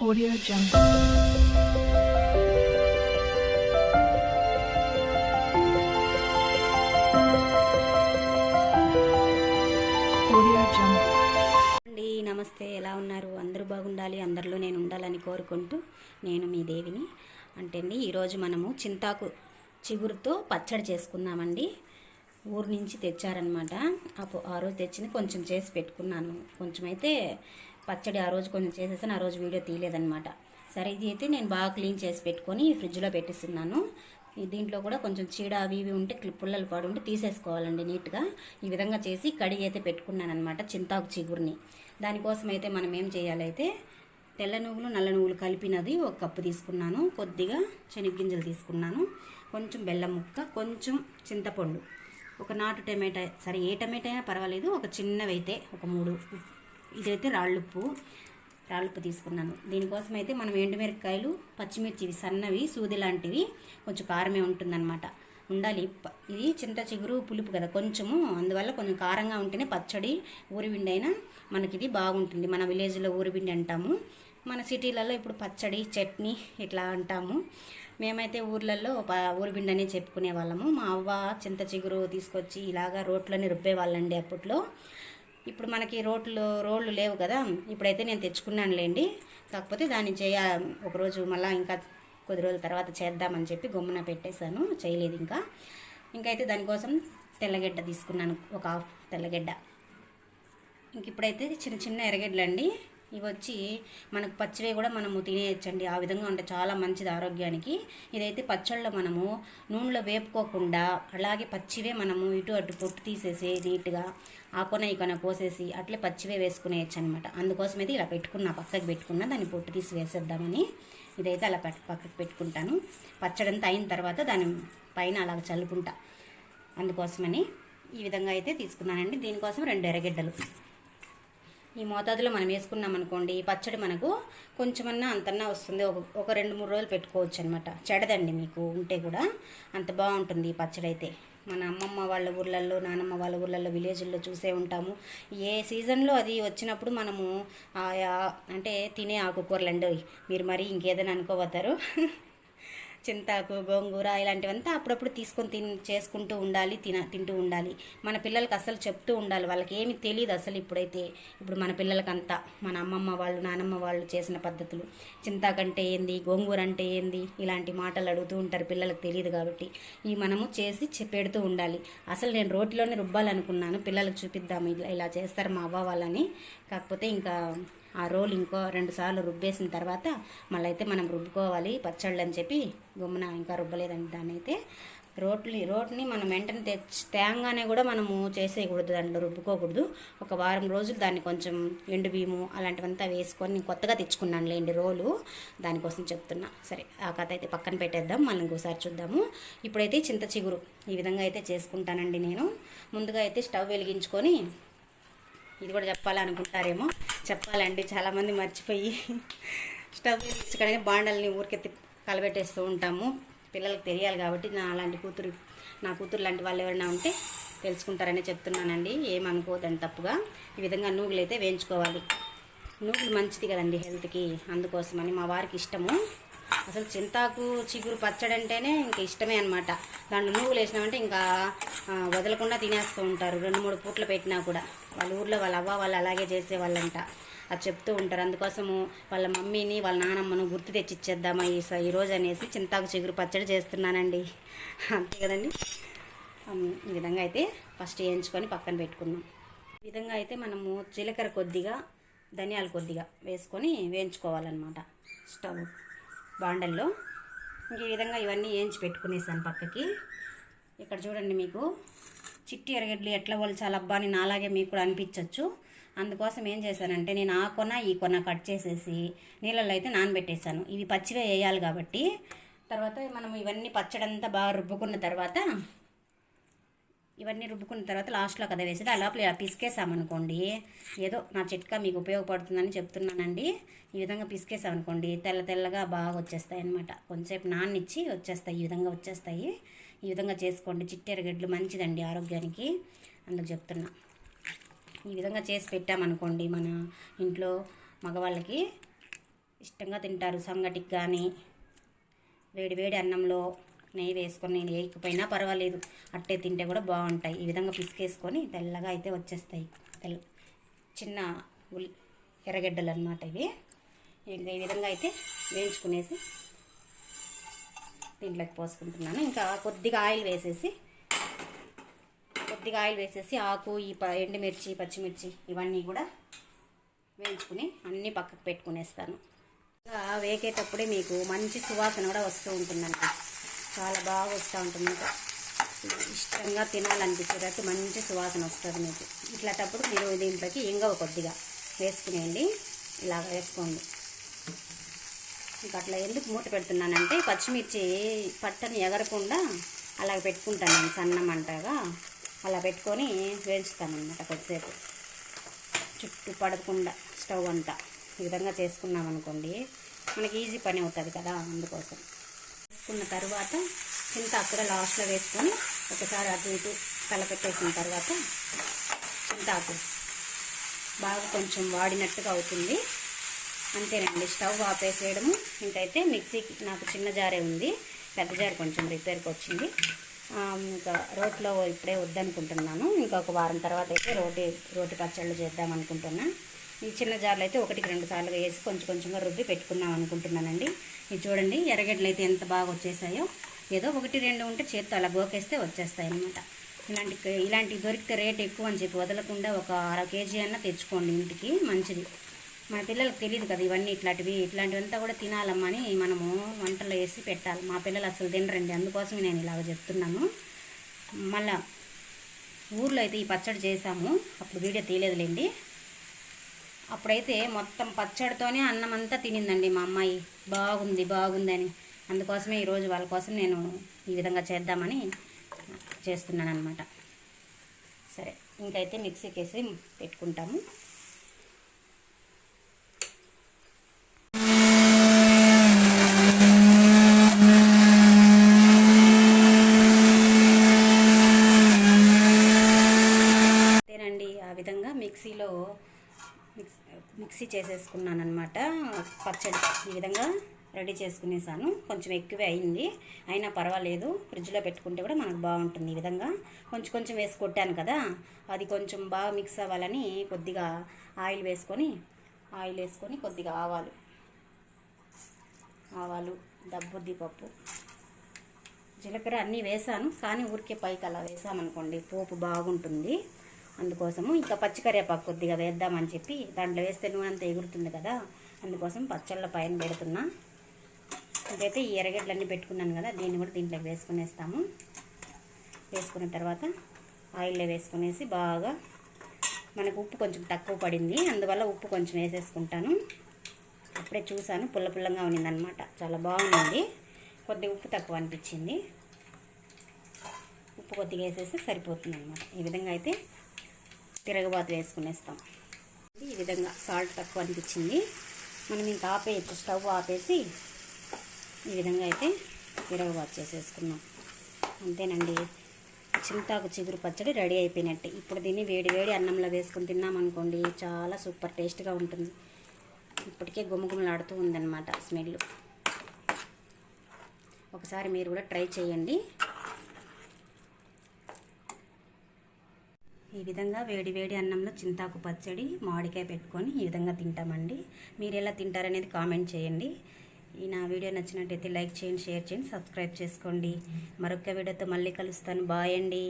Audio Jungle. Audio Jungle. అండి నమస్తే, ఎలా ఉన్నారు? అందరూ బాగుండాలి, అందరిలో నేను ఉండాలని కోరుకుంటూ నేను మీ దేవిని. అంటే అండి, ఈరోజు మనము చింతాకు చిగురుతో పచ్చడి చేసుకుందామండి. ఊరు నుంచి తెచ్చారనమాట. ఆ రోజు తెచ్చింది కొంచెం చేసి పెట్టుకున్నాను. కొంచెం అయితే పచ్చడి ఆ రోజు కొంచెం చేసేసాను, ఆ రోజు వీడియో తీయలేదనమాట. సరే, ఇది అయితే నేను బాగా క్లీన్ చేసి పెట్టుకొని ఫ్రిడ్జ్లో పెట్టిస్తున్నాను. దీంట్లో కూడా కొంచెం చీడ అవి ఇవి ఉంటే పుల్లలు పాడు ఉంటే తీసేసుకోవాలండి నీట్గా. ఈ విధంగా చేసి కడిగి అయితే పెట్టుకున్నాను అనమాట చింతాకు చిగురిని. దానికోసం అయితే మనం ఏం చేయాలైతే, తెల్ల నువ్వులు నల్ల నువ్వులు కలిపినది ఒక కప్పు తీసుకున్నాను, కొద్దిగా శనగగింజలు తీసుకున్నాను, కొంచెం బెల్లం ముక్క, కొంచెం చింతపండు, ఒక నాటు టమాటా, సరే ఏ టమాటా అయినా పర్వాలేదు, ఒక చిన్నవైతే ఒక 3, ఇదైతే రాళ్ళుప్పు తీసుకున్నాను. దీనికోసం అయితే మనం ఎండుమిరపకాయలు, పచ్చిమిర్చి సన్నవి సూది లాంటివి, కొంచెం కారమే ఉంటుందన్నమాట, ఉండాలి. ఇది చింత చిగురు పులుపు కదా కొంచెము, అందువల్ల కొంచెం కారంగా ఉంటేనే పచ్చడి ఊరిపిండి అయినా మనకి ఇది బాగుంటుంది. మన విలేజ్లో ఊరిపిండి అంటాము, మన సిటీలలో ఇప్పుడు పచ్చడి చట్నీ ఇట్లా అంటాము. మేమైతే ఊర్లలో ఊరిపిండి అనే చెప్పుకునే వాళ్ళము. మా అవ్వ చింత చిగురు తీసుకొచ్చి ఇలాగా రోట్లోనే రుబ్బేవాళ్ళండి అప్పట్లో. ఇప్పుడు మనకి రోళ్ళు లేవు కదా, ఇప్పుడైతే నేను తెచ్చుకున్నానులేండి. కాకపోతే దాన్ని ఒకరోజు మళ్ళీ ఇంకా కొద్ది రోజుల తర్వాత చేద్దామని చెప్పి గమ్మున పెట్టేశాను, చేయలేదు ఇంకైతే దానికోసం తెల్లగడ్డ తీసుకున్నాను, ఒక హాఫ్ తెల్లగడ్డ. ఇప్పుడైతే చిన్న చిన్న ఎర్రగడ్డలండి. ఇవి వచ్చి మనకు పచ్చివే కూడా మనము తినేయచ్చండి, ఆ విధంగా ఉంటే చాలా మంచిది ఆరోగ్యానికి. ఇదైతే పచ్చళ్ళలో మనము నూనెలో వేపుకోకుండా అలాగే పచ్చివే మనము ఇటు అటు పొట్టు తీసేసి నీట్గా ఆ కొన ఈ కొన కోసేసి అట్లే పచ్చివే వేసుకునేయచ్చు అనమాట. అందుకోసం అయితే ఇలా పక్కకు పెట్టుకున్నా, దాన్ని పొట్టు తీసి వేసేద్దామని ఇదైతే అలా పక్కకు పెట్టుకుంటాను. పచ్చడంతా అయిన తర్వాత దాని పైన అలాగ చల్లుకుంటా, అందుకోసమని ఈ విధంగా అయితే తీసుకున్నానండి. దీనికోసం 2 ఎర్రగడ్డలు ఈ మోతాదులో మనం వేసుకున్నాం అనుకోండి, పచ్చడి మనకు కొంచెమన్నా అంతన్నా వస్తుంది. ఒక 2-3 రోజులు పెట్టుకోవచ్చు అనమాట. చెడదండి మీకు ఉంటే కూడా, అంత బాగుంటుంది ఈ పచ్చడి అయితే. మన అమ్మమ్మ వాళ్ళ ఊర్లలో, నానమ్మ వాళ్ళ ఊర్లలో, విలేజ్ల్లో చూసే ఉంటాము. ఏ సీజన్లో అది వచ్చినప్పుడు మనము అంటే తినే ఆకుకూరలండి. మీరు మరి ఇంకేదైనా అనుకోబోతారు. చింతాకు, గోంగూర ఇలాంటివంతా అప్పుడప్పుడు తీసుకొని చేసుకుంటూ ఉండాలి, తింటూ ఉండాలి. మన పిల్లలకి అసలు చెప్తూ ఉండాలి, వాళ్ళకి ఏమి తెలియదు అసలు. ఇప్పుడు మన పిల్లలకంతా మన అమ్మమ్మ వాళ్ళు, నానమ్మ వాళ్ళు చేసిన పద్ధతులు, చింతాకంటే ఏంది, గోంగూర అంటే ఏంది, ఇలాంటి మాటలు అడుగుతూ ఉంటారు, పిల్లలకు తెలియదు కాబట్టి ఇవి మనము చేసి పెడుతూ ఉండాలి. అసలు నేను రోటిలోనే రుబ్బాలనుకున్నాను, పిల్లలకు చూపిద్దాము ఇలా చేస్తారు మా అవ్వ వాళ్ళని. కాకపోతే ఇంకా ఆ రోలు ఇంకో 2 సార్లు రుబ్బేసిన తర్వాత మళ్ళీ అయితే మనం రుబ్బుకోవాలి పచ్చళ్ళు అని చెప్పి గమ్మున ఇంకా రుబ్బలేదండి. దాన్ని అయితే రోట్ని మనం వెంటనే తేంగానే కూడా మనము చేసేయకూడదు, దాంట్లో రుబ్బుకోకూడదు. ఒక వారం రోజులు దాన్ని కొంచెం ఎండు బియ్యము అలాంటివంతా వేసుకొని నేను కొత్తగా తెచ్చుకున్నాను లేండి రోలు, దానికోసం చెప్తున్నా. సరే, ఆ కథ అయితే పక్కన పెట్టేద్దాం, మళ్ళీ ఇంకోసారి చూద్దాము. ఇప్పుడైతే చింత చిగురు ఈ విధంగా అయితే చేసుకుంటానండి నేను. ముందుగా అయితే స్టవ్ వెలిగించుకొని, ఇది కూడా చెప్పాలనుకుంటారేమో, చెప్పాలండి, చాలామంది మర్చిపోయి స్టవ్ వెలిగించగానే బాండల్ని ఊరికెత్తి కలబెట్టేస్తూ ఉంటాము. పిల్లలకు తెలియాలి కాబట్టి, నా కూతురు లాంటి వాళ్ళు ఎవరైనా ఉంటే తెలుసుకుంటారని చెప్తున్నానండి, ఏమనుకోదండి తప్పుగా. ఈ విధంగా నూగులు అయితే వేయించుకోవాలి. నూగులు మంచిది కదండి హెల్త్కి, అందుకోసమని మా వారికి ఇష్టము. అసలు చింతాకు చిగురు పచ్చడి అంటేనే ఇంకా ఇష్టమే అనమాట. దాంట్లో నువ్వులు వేసినామంటే ఇంకా వదలకుండా తినేస్తూ ఉంటారు, 2-3 పూట్లు పెట్టినా కూడా. వాళ్ళ ఊర్లో వాళ్ళ అవ్వ వాళ్ళు అలాగే చేసేవాళ్ళంట, అది చెప్తూ ఉంటారు. అందుకోసము వాళ్ళ మమ్మీని వాళ్ళ నానమ్మను గుర్తు తెచ్చిచ్చేద్దామా ఈరోజు అనేసి చింతాకు చిగురు పచ్చడి చేస్తున్నానండి, అంతే కదండి. ఈ విధంగా అయితే ఫస్ట్ వేయించుకొని పక్కన పెట్టుకున్నాం. ఈ విధంగా అయితే మనము జీలకర్ర కొద్దిగా, ధనియాలు కొద్దిగా వేసుకొని వేయించుకోవాలన్నమాట స్టవ్ బాండల్లో. ఈ విధంగా ఇవన్నీ వేయించి పెట్టుకునేసాను పక్కకి. ఇక్కడ చూడండి, మీకు చిట్టి ఎర్రగడ్డలు ఎట్లా చాలా అబ్బా అని నాలాగే మీకు కూడా అనిపించవచ్చు. అందుకోసం ఏం చేశానంటే, నేను ఆ కొన ఈ కొన కట్ చేసేసి నీళ్ళల్లో అయితే నానబెట్టేశాను. ఇవి పచ్చివే వేయాలి కాబట్టి. తర్వాత మనం ఇవన్నీ పచ్చడంతా బాగా రుబ్బుకున్న తర్వాత లాస్ట్లో కదా వేసేది, ఆ లోపల ఇలా పిసికేసామనుకోండి, ఏదో నా చిట్కా మీకు ఉపయోగపడుతుందని చెప్తున్నానండి. ఈ విధంగా పిసికేసామనుకోండి, తెల్లగా బాగా వచ్చేస్తాయి అనమాట. కొంచెంసేపు నాన్నిచ్చి వచ్చేస్తాయి, ఈ విధంగా వచ్చేస్తాయి. ఈ విధంగా చేసుకోండి, చిట్టెరగడ్డలు మంచిదండి ఆరోగ్యానికి, అందుకు చెప్తున్నా. ఈ విధంగా చేసి పెట్టామనుకోండి మన ఇంట్లో మగవాళ్ళకి, ఇష్టంగా తింటారు. సంగటికి కానీ వేడి వేడి అన్నంలో నెయ్యి వేసుకొని నేను వేయకపోయినా పర్వాలేదు, అట్టే తింటే కూడా బాగుంటాయి. ఈ విధంగా పిసికేసుకొని తెల్లగా అయితే వచ్చేస్తాయి. చిన్న ఎర్రగడ్డలు అన్నమాట ఇవి. ఇంకా ఈ విధంగా అయితే వేయించుకునేసి దీంట్లోకి పోసుకుంటున్నాను. ఇంకా కొద్దిగా ఆయిల్ వేసేసి ఆకు, ఈ ఎండుమిర్చి, పచ్చిమిర్చి ఇవన్నీ కూడా వేయించుకుని అన్నీ పక్కకు పెట్టుకునేస్తాను. ఇంకా వేగేటప్పుడే మీకు మంచి సువాసన కూడా వస్తూ ఉంటుందండి. చాలా బాగా వస్తూ ఉంటుంది. ఇంకా ఇష్టంగా తినాలనిపించేటట్టు మంచి సువాసన వస్తుంది మీకు. ఇట్లాంటప్పుడు మీరు దీంట్లోకి ఇంగువ కొద్దిగా వేసుకునేయండి. ఇలాగ వేసుకోండి. ఇంకా అట్లా ఎందుకు మూత పెడుతున్నానంటే పచ్చిమిర్చి పట్టని ఎగరకుండా అలా పెట్టుకుంటాను నేను, సన్న మంటగా అలా పెట్టుకొని వేయించుతాను అన్నమాట. కొద్దిసేపు చుట్టూ పడకుండా స్టవ్ అంతా ఈ విధంగా చేసుకున్నాం అనుకోండి, మనకి ఈజీ పని అవుతుంది కదా. అందుకోసం వేసుకున్న తర్వాత చింతాకు కూడా లాస్ట్లో వేసుకొని ఒకసారి అటు ఇటు కలపెట్టేసిన తర్వాత చింతాకు బాగా కొంచెం వాడినట్టుగా అవుతుంది. అంతేనండి, స్టవ్ ఆపేసేయడము. ఇంకైతే మిక్సీకి నాకు చిన్న జారే ఉంది, పెద్ద జారు కొంచెం రిపేర్కి వచ్చింది. ఇంకా రోట్లో ఇప్పుడే వద్దనుకుంటున్నాను. ఇంకొక వారం తర్వాత అయితే రోటి పచ్చళ్ళు చేద్దాం అనుకుంటున్నా. ఈ చిన్న జార్లు అయితే 1-2 సార్లుగా వేసి కొంచెం కొంచెంగా రుబ్బి పెట్టుకుందాం అనుకుంటున్నానండి. ఇది చూడండి, ఎర్రగడ్డలు అయితే ఎంత బాగా వచ్చేసాయో. ఏదో 1-2 ఉంటే చేత్తో అలా గోకేస్తే వచ్చేస్తాయి అన్నమాట. ఇలాంటివి దొరికితే రేట్ ఎక్కువ అని చెప్పి వదలకుండా ఒక 1/2 కేజీ అన్నా తెచ్చుకోండి, ఇంటికి మంచిది. మన పిల్లలకు తెలియదు కదా ఇవన్నీ, ఇట్లాంటివంతా కూడా తినాలమ్మని మనము వంటలో వేసి పెట్టాలి. మా పిల్లలు అసలు తినరండి, అందుకోసమే నేను ఇలాగ చెప్తున్నాను. మళ్ళా ఊర్లో అయితే ఈ పచ్చడి చేసాము, అప్పుడు వీడియో తీయలేదులేండి. అప్పుడైతే మొత్తం పచ్చడితోనే అన్నం అంతా తినిందండి మా అమ్మాయి. బాగుందని. అందుకోసమే ఈరోజు వాళ్ళ కోసం నేను ఈ విధంగా చేద్దామని చేస్తున్నాను అనమాట. సరే, ఇంకైతే మిక్సీకి వేసి పెట్టుకుంటాము. అంతేనండి, ఆ విధంగా మిక్సీ చేసేసుకున్నాను అనమాట. పచ్చడి ఈ విధంగా రెడీ చేసుకునేసాను. కొంచెం ఎక్కువే అయింది, అయినా పర్వాలేదు, ఫ్రిడ్జ్లో పెట్టుకుంటే కూడా మనకు బాగుంటుంది. ఈ విధంగా కొంచెం వేసి కొట్టాను కదా, అది కొంచెం బాగా మిక్స్ అవ్వాలని కొద్దిగా ఆయిల్ వేసుకొని కొద్దిగా ఆవాలు, దబ్బుద్ది పప్పు, జీలకర్ర అన్నీ వేసాను. కానీ ఊరికే పైకి అలా వేసామనుకోండి పోపు బాగుంటుంది. అందుకోసము ఇంకా పచ్చికరివేపాకు కొద్దిగా వేద్దామని చెప్పి, దాంట్లో వేస్తే నూనె అంతా ఎగురుతుంది కదా, అందుకోసం పచ్చళ్ళ పైన పెడుతున్నా. ఇదైతే ఈ ఎర్రగడ్డలన్నీ పెట్టుకున్నాను కదా, దీన్ని కూడా దీంట్లోకి వేసుకునేస్తాము. వేసుకున్న తర్వాత ఆయిల్లో వేసుకునేసి బాగా, మనకు ఉప్పు కొంచెం తక్కువ పడింది, అందువల్ల ఉప్పు కొంచెం వేసేసుకుంటాను. అప్పుడే చూసాను, పుల్లగా ఉన్నిందనమాట, చాలా బాగుంది. కొద్దిగా ఉప్పు తక్కువ అనిపించింది, ఉప్పు కొద్దిగా వేసేసి సరిపోతుంది అనమాట. ఈ విధంగా అయితే తిరగబాతు వేసుకునేస్తాం. ఈ విధంగా సాల్ట్ తక్కువ అనిపించింది, మనం ఇంకా ఆపేయచ్చు, స్టవ్ ఆపేసి ఈ విధంగా అయితే తిరగబాతు చేసేసుకున్నాం. అంతేనండి, చింతాకు చిగురు పచ్చడి రెడీ అయిపోయినట్టే. ఇప్పుడు దీన్ని వేడి అన్నంలో వేసుకుని తిన్నామనుకోండి, చాలా సూపర్ టేస్ట్గా ఉంటుంది. ఇప్పటికే గుమగుమలాడుతూ ఉందన్నమాట స్మెల్. ఒకసారి మీరు కూడా ట్రై చేయండి. ఈ విధంగా వేడి అన్నంలో చింతాకు పచ్చడి, మామిడికాయ పెట్టుకొని ఈ విధంగా తింటామండి. మీరు ఎలా తింటారనేది కామెంట్ చేయండి. ఈ నా వీడియో నచ్చినట్టయితే లైక్ చేయండి, షేర్ చేయండి, సబ్స్క్రైబ్ చేసుకోండి. మరొక వీడియోతో మళ్ళీ కలుస్తాను. బాయ్ అండి.